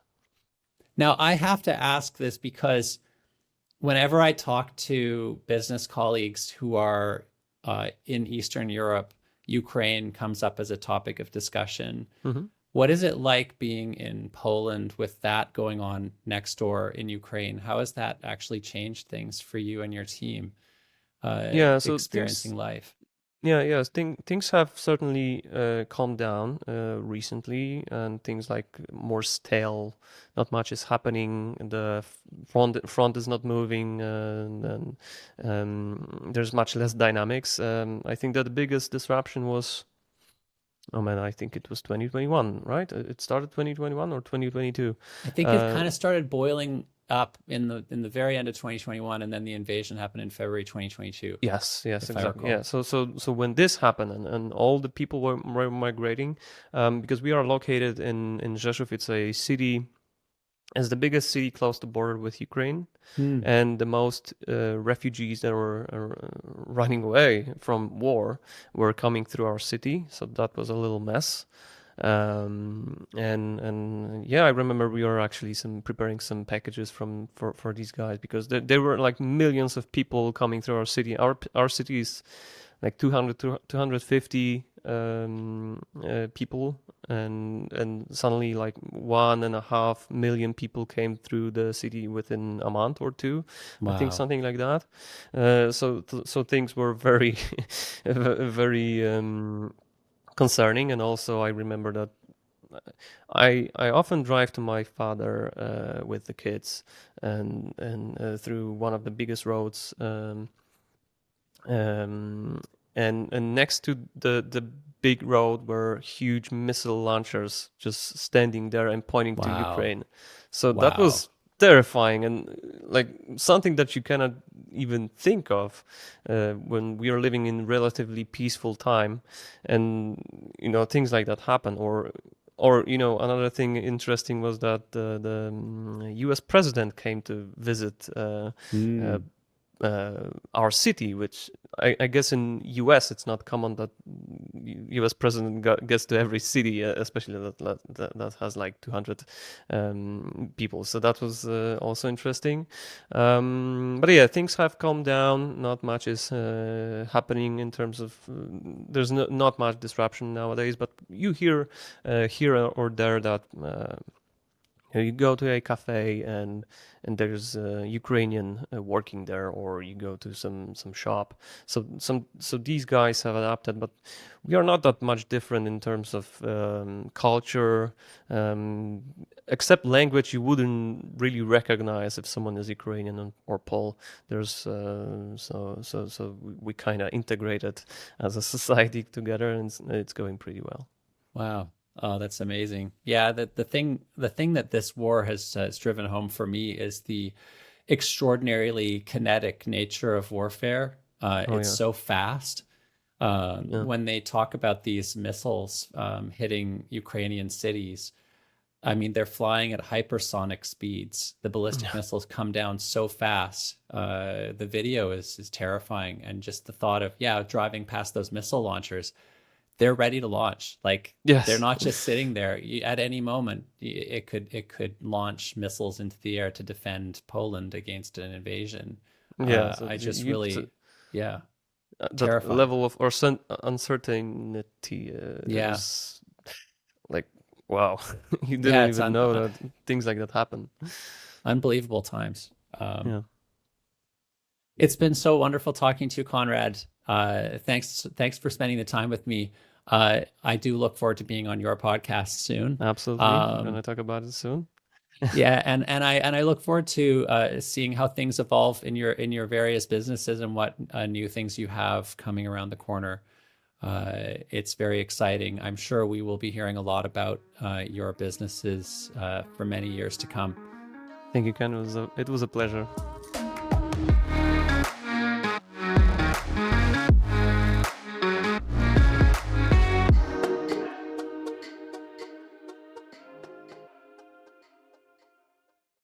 Speaker 1: Now I have to ask this because whenever I talk to business colleagues who are in Eastern Europe, Ukraine comes up as a topic of discussion.
Speaker 2: Hmm.
Speaker 1: What is it like being in Poland with that going on next door in Ukraine? How has that actually changed things for you and your team
Speaker 2: Yeah, so
Speaker 1: experiencing life?
Speaker 2: things have certainly calmed down recently, and things like more stale. Not much is happening. The front is not moving, and there's much less dynamics. I think that the biggest disruption was Oh man, I think it was 2021, right? It started 2021 or 2022.
Speaker 1: I think it
Speaker 2: Uh,
Speaker 1: kind of started boiling up in the very end of 2021, and then the invasion happened in February 2022,
Speaker 2: yes,
Speaker 1: if I
Speaker 2: exactly. Yeah.
Speaker 1: recall.
Speaker 2: So when this happened and all the people were migrating, because we are located in Rzeszów, it's a city. It's the biggest city close to border with Ukraine,
Speaker 1: Hmm.
Speaker 2: and the most refugees that were running away from war were coming through our city. So that was a little mess. And yeah, I remember we were actually preparing some packages for these guys because there were like millions of people coming through our city. Our city is like 200 to 250 people, and suddenly like 1.5 million people came through the city within a month or two, I think,
Speaker 1: Wow.
Speaker 2: something like that. So things were very very concerning. And also I remember that I often drive to my father with the kids, and through one of the biggest roads, um, and next to the big road were huge missile launchers just standing there and pointing to
Speaker 1: Wow.
Speaker 2: Ukraine. So that
Speaker 1: Wow.
Speaker 2: was terrifying, and like something that you cannot even think of when we are living in relatively peaceful time, and things like that happen. Or another thing interesting was that the U.S. president came to visit uh,
Speaker 1: Hmm.
Speaker 2: our city, which I guess in US it's not common that US president gets to every city, especially that has like 200 people. So that was also interesting. But yeah, things have calmed down. Not much is happening in terms of there's not much disruption nowadays. But you hear here or there that. You go to a cafe and there's a Ukrainian working there, or you go to some shop. So these guys have adapted, but we are not that much different in terms of culture, um, except language. You wouldn't really recognize if someone is Ukrainian or Pole. There's so we kind of integrated as a society together, and it's going pretty well.
Speaker 1: Wow. Oh, that's amazing. Yeah, the thing that this war has driven home for me is the extraordinarily kinetic nature of warfare.
Speaker 2: Oh
Speaker 1: It's
Speaker 2: yeah,
Speaker 1: so fast.
Speaker 2: yeah,
Speaker 1: When they talk about these missiles hitting Ukrainian cities, I mean, they're flying at hypersonic speeds. The ballistic missiles come down so fast. The video is terrifying, and just the thought of, yeah, driving past those missile launchers, they're ready to launch. Like, they're
Speaker 2: yes.
Speaker 1: not just sitting there. At any moment, it could launch missiles into the air to defend Poland against an invasion.
Speaker 2: Yeah, so
Speaker 1: I just
Speaker 2: you
Speaker 1: really, yeah,
Speaker 2: that
Speaker 1: terrifying.
Speaker 2: level of or uncertainty
Speaker 1: Yeah,
Speaker 2: is like wow. You
Speaker 1: yeah,
Speaker 2: didn't
Speaker 1: it's
Speaker 2: even know that things like that happen.
Speaker 1: unbelievable times.
Speaker 2: Yeah,
Speaker 1: It's been so wonderful talking to you, Conrad. Thanks for spending the time with me. I do look forward to being on your podcast soon.
Speaker 2: absolutely. We're
Speaker 1: Um,
Speaker 2: gonna talk about it soon.
Speaker 1: yeah, and I look forward to seeing how things evolve in your various businesses and what new things you have coming around the corner. It's very exciting. I'm sure we will be hearing a lot about your businesses for many years to come.
Speaker 2: Thank you, Ken. It was a pleasure.